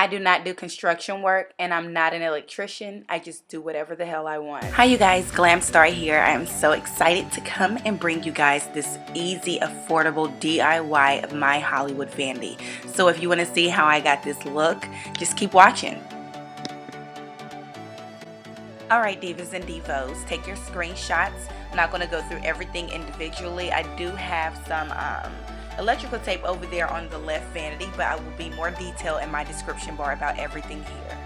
I do not do construction work, and I'm not an electrician. I just do whatever the hell I want. Hi you guys, Glam Star here. I am so excited to come and bring you guys this easy, affordable DIY of my Hollywood vanity. So if you want to see how I got this look, just keep watching. Alright divas and divos, take your screenshots. I'm not going to go through everything individually. I do have some electrical tape over there on the left vanity, but I will be more detailed in my description bar about everything here.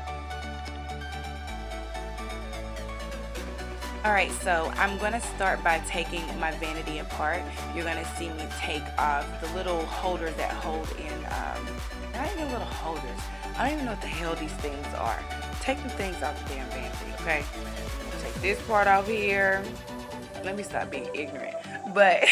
Alright, so I'm going to start by taking my vanity apart. You're going to see me take off the little holders that hold in, not even little holders. I don't even know what the hell these things are. Take the things off the damn vanity, okay? Take this part off here. Let me stop being ignorant. But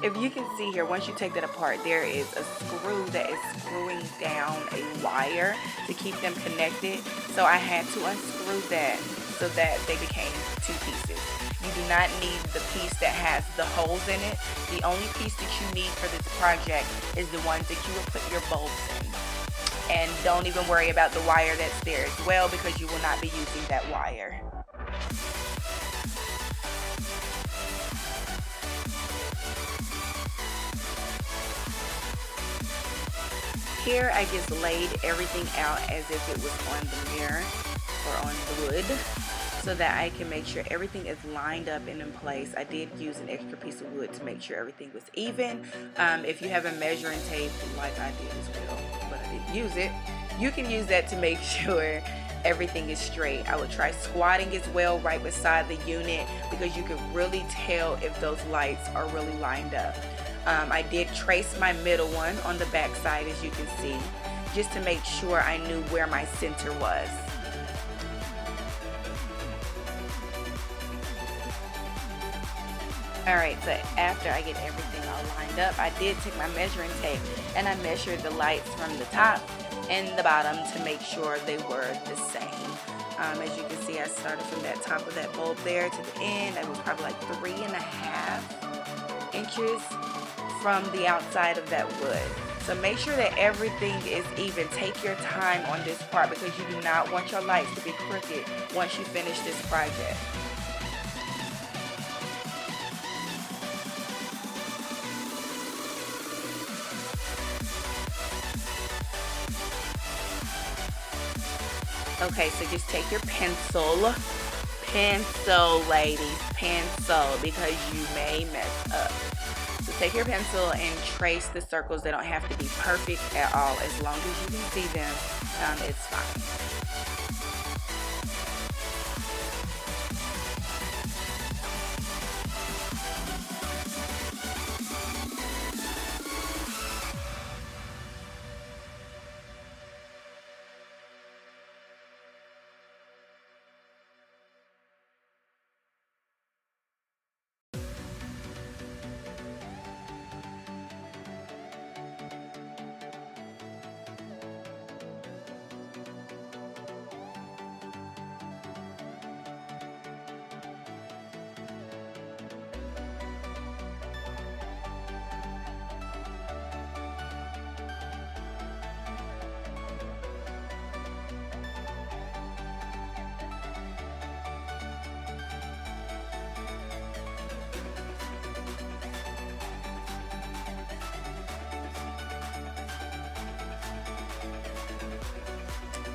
if you can see here, once you take that apart, there is a screw that is screwing down a wire to keep them connected. So I had to unscrew that so that they became two pieces. You do not need the piece that has the holes in it. The only piece that you need for this project is the ones that you will put your bulbs in. And don't even worry about the wire that's there as well, because you will not be using that wire. Here I just laid everything out as if it was on the mirror or on the wood, so that I can make sure everything is lined up and in place. I did use an extra piece of wood to make sure everything was even. If you have a measuring tape like I did as well, but I didn't use it, you can use that to make sure everything is straight. I would try squatting as well right beside the unit, because you can really tell if those lights are really lined up. I did trace my middle one on the back side, as you can see, just to make sure I knew where my center was. Alright, so after I get everything all lined up, I did take my measuring tape and I measured the lights from the top and the bottom to make sure they were the same. As you can see, I started from that top of that bulb there to the end. That was probably like 3.5 inches from the outside of that wood. So make sure that everything is even. Take your time on this part, because you do not want your lights to be crooked once you finish this project. Okay, so just take your pencil, ladies, pencil, because you may mess up. So take your pencil and trace the circles. They don't have to be perfect at all. As long as you can see them, it's fine.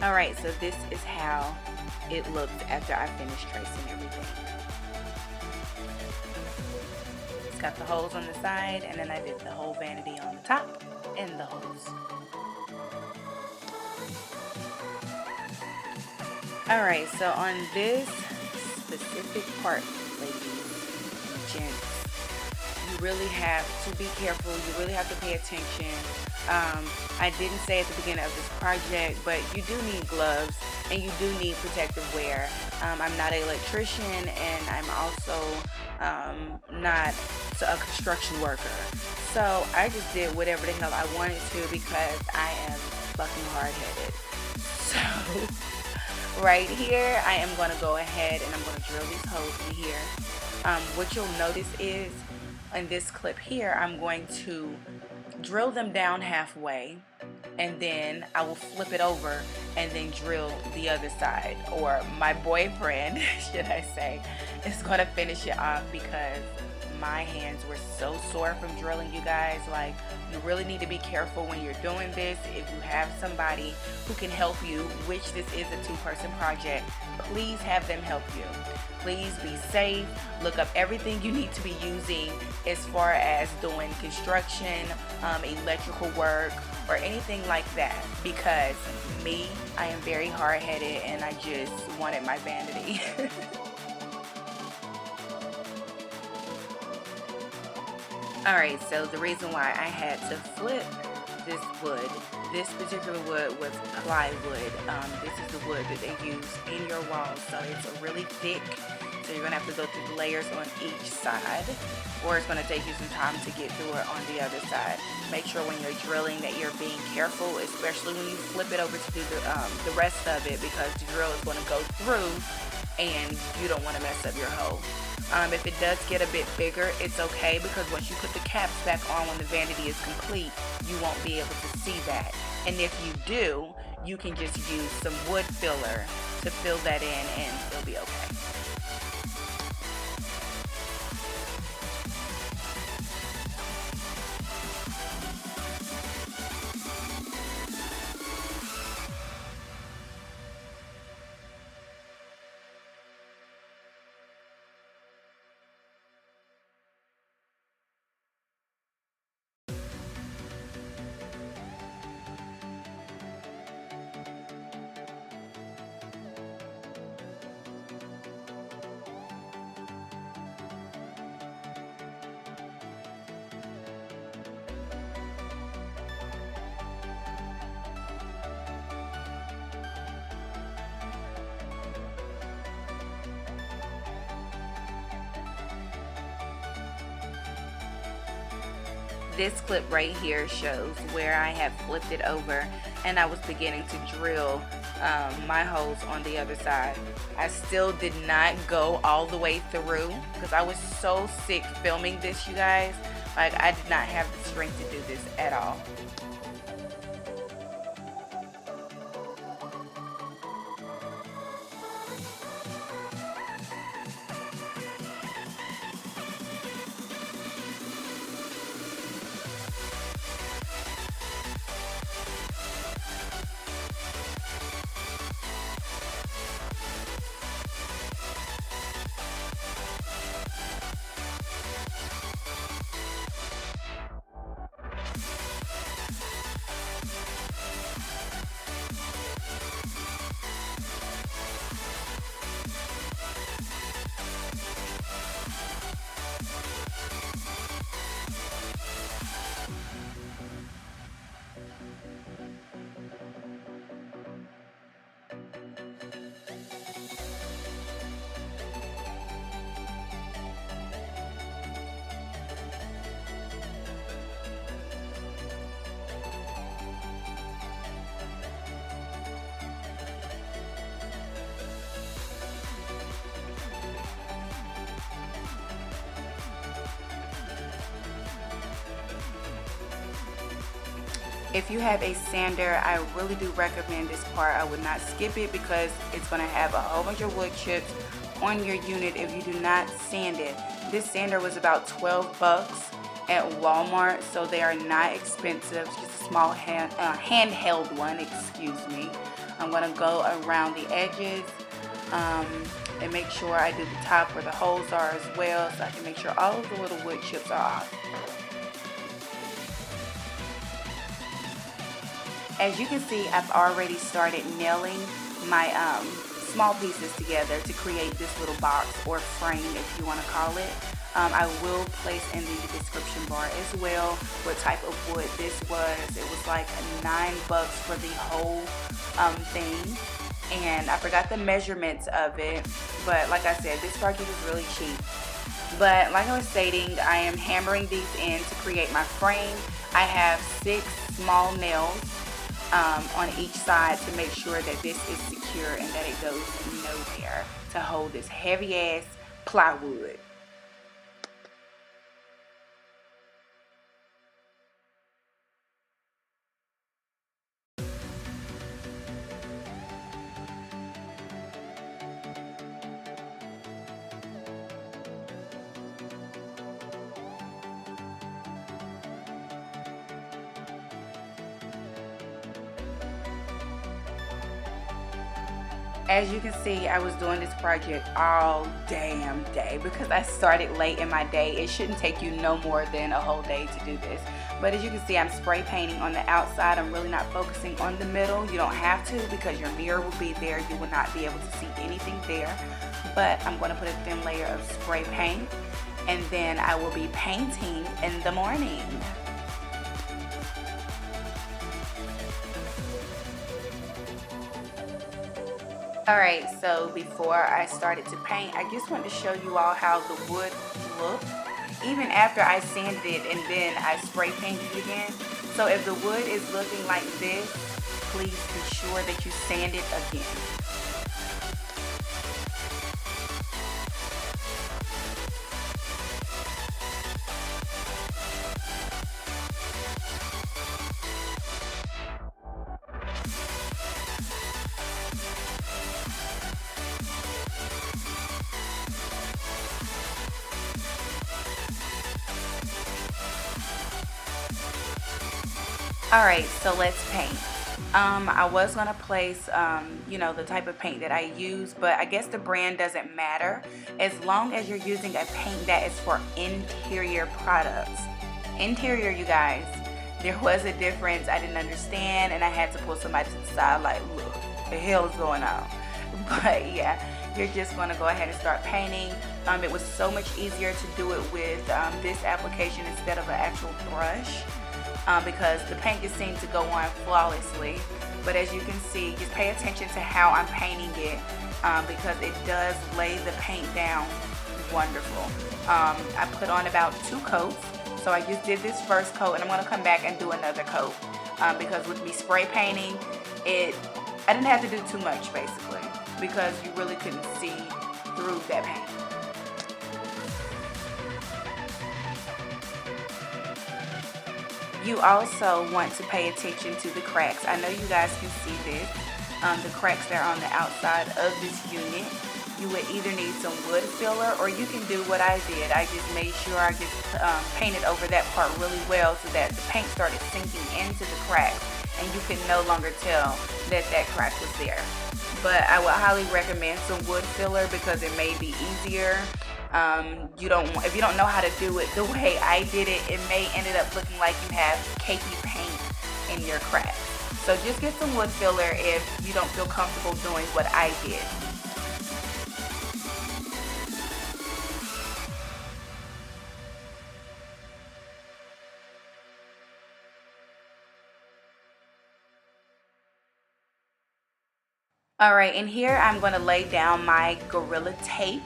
Alright, so this is how it looked after I finished tracing everything. It's got the holes on the side, and then I did the whole vanity on the top and the holes. Alright, so on this specific part, ladies and gents, you really have to be careful. You really have to pay attention. I didn't say at the beginning of this project, but you do need gloves and you do need protective wear. I'm not an electrician, and I'm also not a construction worker. So I just did whatever the hell I wanted to, because I am fucking hard-headed. So right here, I am going to go ahead and I'm going to drill these holes in here. What you'll notice is, in this clip here, I'm going to drill them down halfway and then I will flip it over and then drill the other side. Or my boyfriend, should I say, is gonna finish it off because my hands were so sore from drilling, you guys. Like, you really need to be careful when you're doing this. If you have somebody who can help you, which this is a two-person project, please have them help you. Please be safe. Look up everything you need to be using as far as doing construction, electrical work, or anything like that, because me, I am very hard-headed and I just wanted my vanity. Alright, so the reason why I had to flip this wood, this particular wood was plywood. This is the wood that they use in your walls, so it's really thick. So you're going to have to go through the layers on each side, or it's going to take you some time to get through it on the other side. Make sure when you're drilling that you're being careful, especially when you flip it over to do the rest of it, because the drill is going to go through and you don't want to mess up your hole. If it does get a bit bigger, it's okay, because once you put the caps back on when the vanity is complete, you won't be able to see that. And if you do, you can just use some wood filler to fill that in and it'll be okay. This clip right here shows where I have flipped it over and I was beginning to drill my holes on the other side. I still did not go all the way through because I was so sick filming this, you guys. Like, I did not have the strength to do this at all. If you have a sander, I really do recommend this part. I would not skip it because it's going to have a whole bunch of wood chips on your unit if you do not sand it. This sander was about 12 bucks at Walmart, so they are not expensive. It's just a small handheld one, excuse me. I'm going to go around the edges and make sure I do the top where the holes are as well, so I can make sure all of the little wood chips are off. As you can see, I've already started nailing my small pieces together to create this little box or frame, if you want to call it. I will place in the description bar as well what type of wood this was. It was like $9 for the whole thing, and I forgot the measurements of it, but like I said, this project is really cheap. But like I was stating, I am hammering these in to create my frame. I have 6 small nails on each side to make sure that this is secure and that it goes nowhere to hold this heavy ass plywood. As you can see, I was doing this project all damn day because I started late in my day. It shouldn't take you no more than a whole day to do this. But as you can see, I'm spray painting on the outside. I'm really not focusing on the middle. You don't have to because your mirror will be there. You will not be able to see anything there. But I'm going to put a thin layer of spray paint, and then I will be painting in the morning. Alright, so before I started to paint, I just wanted to show you all how the wood looked, even after I sanded it and then I spray painted it again. So if the wood is looking like this, please be sure that you sand it again. Alright, so let's paint. I was going to place, you know, the type of paint that I use, but I guess the brand doesn't matter as long as you're using a paint that is for interior products. Interior, you guys, there was a difference I didn't understand, and I had to pull somebody to the side like, look, the hell is going on? But yeah, you're just going to go ahead and start painting. It was so much easier to do it with this application instead of an actual brush. Because the paint just seemed to go on flawlessly. But as you can see, just pay attention to how I'm painting it, because it does lay the paint down wonderful. I put on about 2 coats, so I just did this first coat, and I'm going to come back and do another coat, because with me spray painting, I didn't have to do too much basically, because you really couldn't see through that paint. You also want to pay attention to the cracks. I know you guys can see this, the cracks that are on the outside of this unit. You would either need some wood filler, or you can do what I did. I just made sure I just painted over that part really well so that the paint started sinking into the cracks and you could no longer tell that that crack was there. But I would highly recommend some wood filler because it may be easier. If you don't know how to do it the way I did it, it may end up looking like you have cakey paint in your cracks. So just get some wood filler if you don't feel comfortable doing what I did. Alright, and here I'm going to lay down my Gorilla Tape.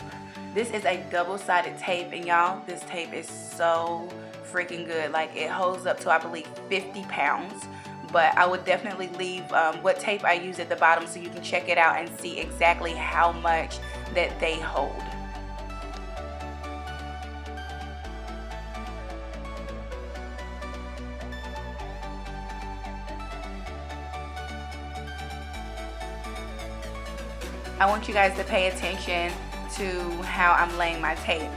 This is a double-sided tape, and y'all, this tape is so freaking good. Like, it holds up to, I believe, 50 pounds. But I would definitely leave what tape I use at the bottom so you can check it out and see exactly how much that they hold. I want you guys to pay attention to how I'm laying my tape.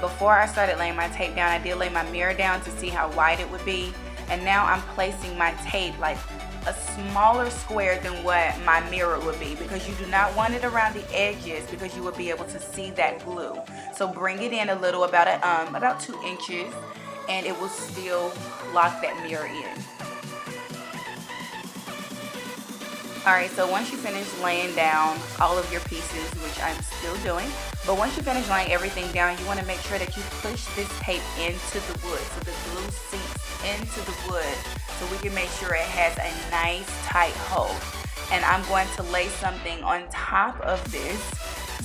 Before I started laying my tape down, I did lay my mirror down to see how wide it would be, and now I'm placing my tape like a smaller square than what my mirror would be, because you do not want it around the edges because you will be able to see that glue. So bring it in a little, about 2 inches, and it will still lock that mirror in. Alright, so once you finish laying down all of your pieces, which I'm still doing, but once you finish laying everything down, you want to make sure that you push this tape into the wood so the glue sinks into the wood, so we can make sure it has a nice tight hold. And I'm going to lay something on top of this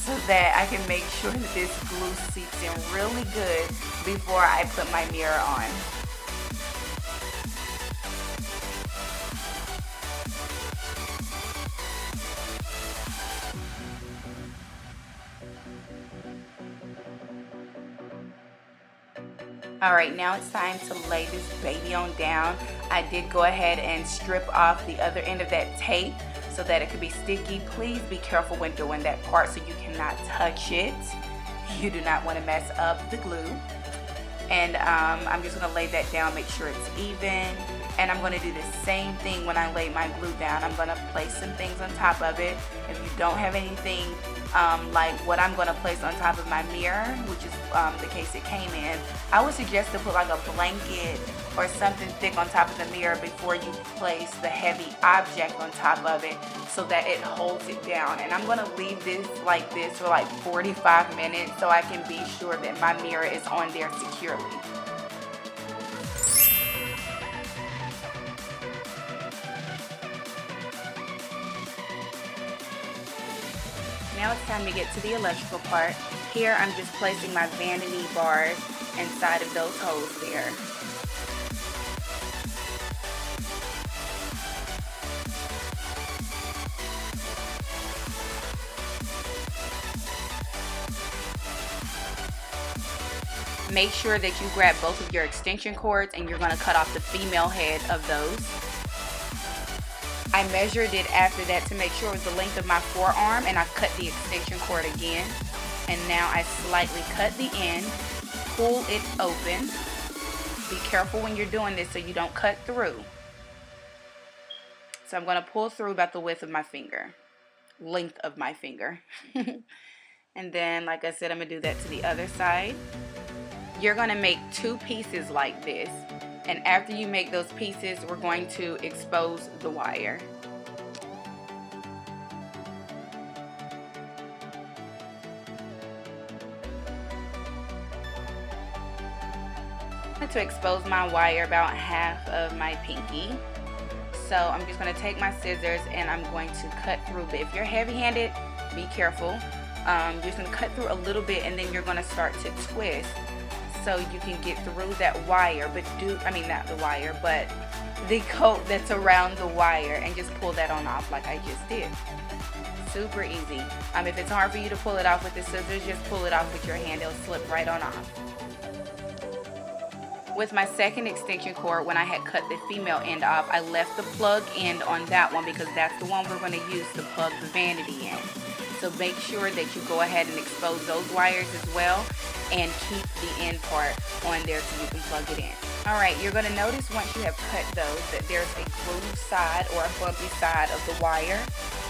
so that I can make sure that this glue seeps in really good before I put my mirror on. Alright, now it's time to lay this baby on down. I did go ahead and strip off the other end of that tape so that it could be sticky. Please be careful when doing that part so you cannot touch it. You do not want to mess up the glue. And I'm just going to lay that down, make sure it's even. And I'm going to do the same thing when I lay my glue down. I'm going to place some things on top of it. If you don't have anything like what I'm going to place on top of my mirror, which is the case it came in, I would suggest to put like a blanket or something thick on top of the mirror before you place the heavy object on top of it, so that it holds it down. And I'm going to leave this like this for like 45 minutes so I can be sure that my mirror is on there securely. Now it's time to get to the electrical part. Here I'm just placing my vanity bars inside of those holes there. Make sure that you grab both of your extension cords, and you're going to cut off the female head of those. I measured it after that to make sure it was the length of my forearm, and I cut the extension cord again. And now I slightly cut the end, pull it open. Be careful when you're doing this so you don't cut through. So I'm going to pull through about the width of my finger, length of my finger. And then, like I said, I'm going to do that to the other side. You're going to make two pieces like this. And after you make those pieces, we're going to expose the wire. To expose my wire about half of my pinky. So I'm just going to take my scissors and I'm going to cut through. But if you're heavy-handed, be careful. You're just going to cut through a little bit, and then you're going to start to twist so you can get through that wire. But not the wire, but the coat that's around the wire, and just pull that on off like I just did. Super easy. If it's hard for you to pull it off with the scissors, just pull it off with your hand. It'll slip right on off. With my second extension cord, when I had cut the female end off, I left the plug end on that one because that's the one we're going to use to plug the vanity in. So make sure that you go ahead and expose those wires as well, and keep the end part on there so you can plug it in. Alright, you're going to notice once you have cut those that there's a groove side or a bumpy side of the wire,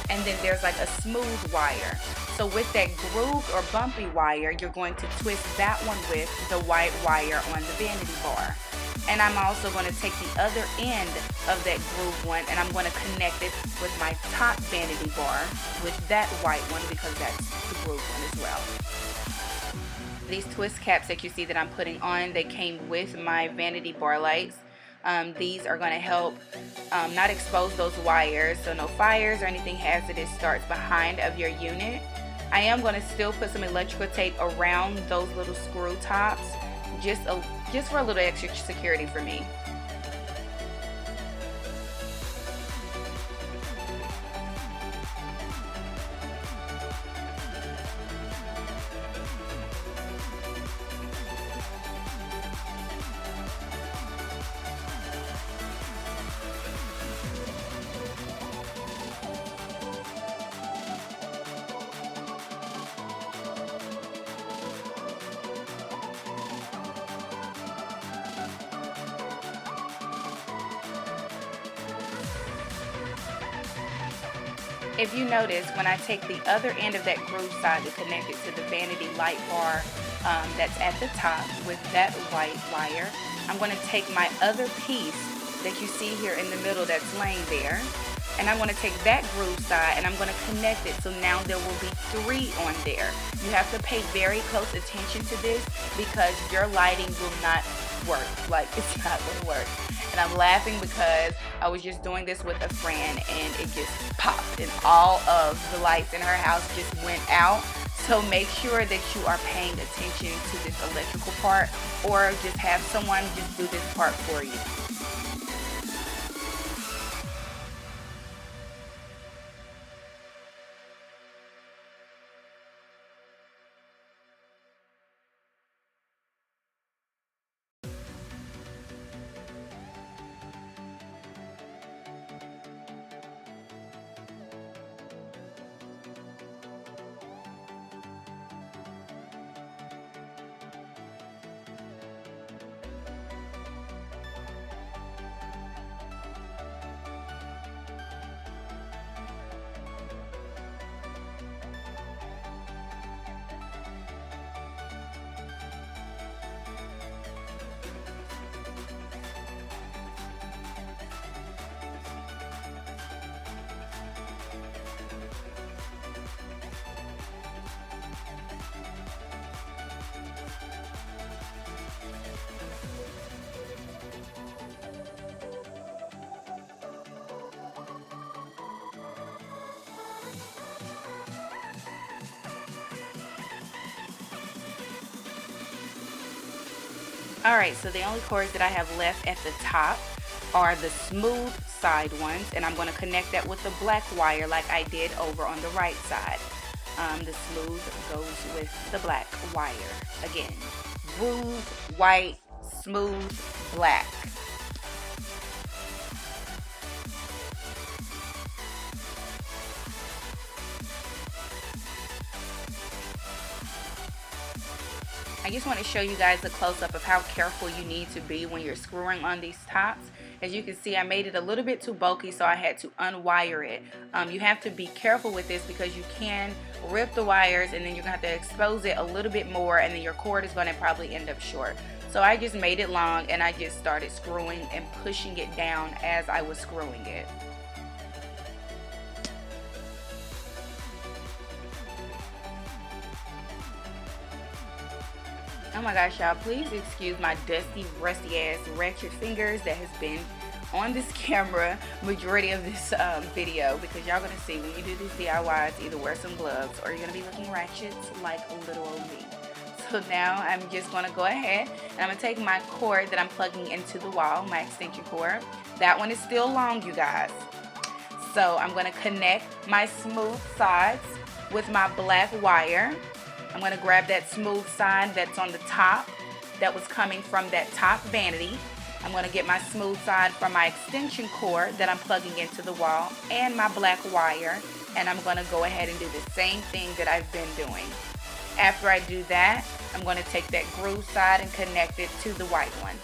and then there's like a smooth wire. So with that grooved or bumpy wire, you're going to twist that one with the white wire on the vanity bar. And I'm also going to take the other end of that groove one, and I'm going to connect it with my top vanity bar with that white one, because that's the groove one as well. These twist caps that you see that I'm putting on, they came with my Vanity Bar Lights. These are going to help not expose those wires, so no fires or anything hazardous starts behind of your unit. I am going to still put some electrical tape around those little screw tops, just for a little extra security for me. If you notice, when I take the other end of that groove side to connect it to the vanity light bar that's at the top with that white wire, I'm going to take my other piece that you see here in the middle that's laying there, and I'm going to take that groove side and I'm going to connect it, so now there will be 3 on there. You have to pay very close attention to this because your lighting will not work. Like, it's not going to work. And I'm laughing because I was just doing this with a friend and it just popped and all of the lights in her house just went out. So make sure that you are paying attention to this electrical part, or just have someone just do this part for you. Alright, so the only cords that I have left at the top are the smooth side ones, and I'm going to connect that with the black wire like I did over on the right side. The smooth goes with the black wire. Again, groove, white, smooth, black. I just want to show you guys a close-up of how careful you need to be when you're screwing on these tops. As you can see, I made it a little bit too bulky, so I had to unwire it. You have to be careful with this because you can rip the wires and then you're going to have to expose it a little bit more, and then your cord is going to probably end up short. So I just made it long and I just started screwing and pushing it down as I was screwing it. Oh my gosh, y'all, please excuse my dusty, rusty ass ratchet fingers that has been on this camera majority of this video, because y'all gonna see when you do these DIYs, either wear some gloves or you're gonna be looking ratchet like little old me. So now I'm just gonna go ahead and I'm gonna take my cord that I'm plugging into the wall, my extension cord. That one is still long, you guys. So I'm gonna connect my smooth sides with my black wire. I'm going to grab that smooth side that's on the top that was coming from that top vanity. I'm going to get my smooth side from my extension cord that I'm plugging into the wall and my black wire, and I'm going to go ahead and do the same thing that I've been doing. After I do that, I'm going to take that groove side and connect it to the white one.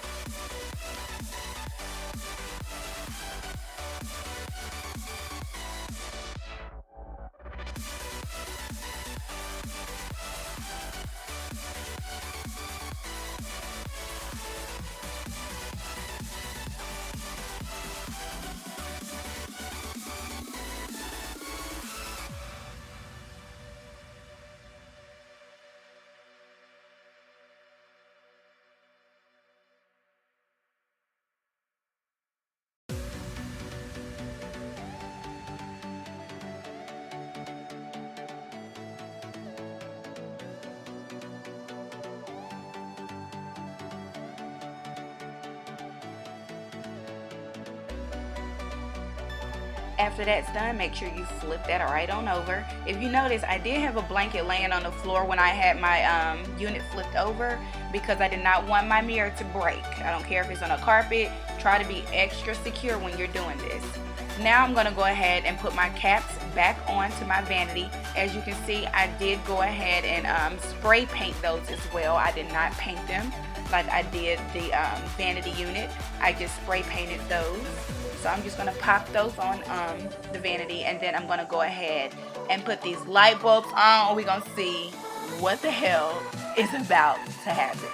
After that's done, make sure you flip that right on over. If you notice, I did have a blanket laying on the floor when I had my unit flipped over because I did not want my mirror to break. I don't care if it's on a carpet. Try to be extra secure when you're doing this. Now I'm going to go ahead and put my caps back onto my vanity. As you can see, I did go ahead and spray paint those as well. I did not paint them like I did the vanity unit. I just spray painted those. So I'm just going to pop those on the vanity, and then I'm going to go ahead and put these light bulbs on. We're going to see what the hell is about to happen.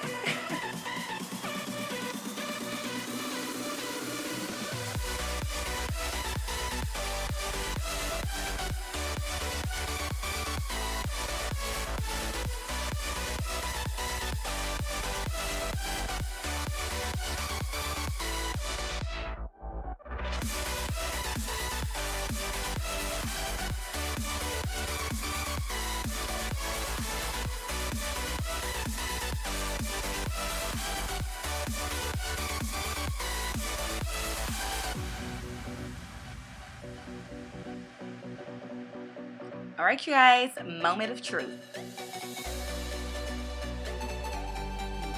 All right, you guys, moment of truth.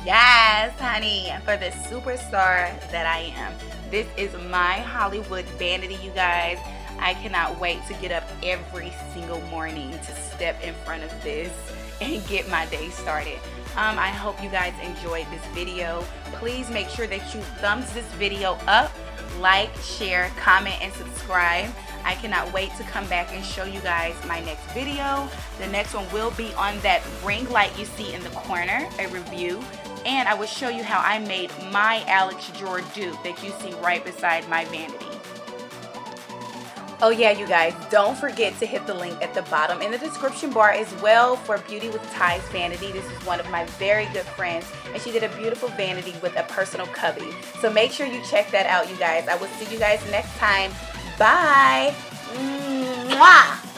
Yes, honey, for the superstar that I am. This is my Hollywood vanity, you guys. I cannot wait to get up every single morning to step in front of this and get my day started. I hope you guys enjoyed this video. Please make sure that you thumbs this video up, like, share, comment, and subscribe. I cannot wait to come back and show you guys my next video. The next one will be on that ring light you see in the corner, a review. And I will show you how I made my Alex drawer dupe that you see right beside my vanity. Oh yeah, you guys, don't forget to hit the link at the bottom in the description bar as well for Beauty with Ties vanity. This is one of my very good friends, and she did a beautiful vanity with a personal cubby. So make sure you check that out, you guys. I will see you guys next time. Bye. Mwah.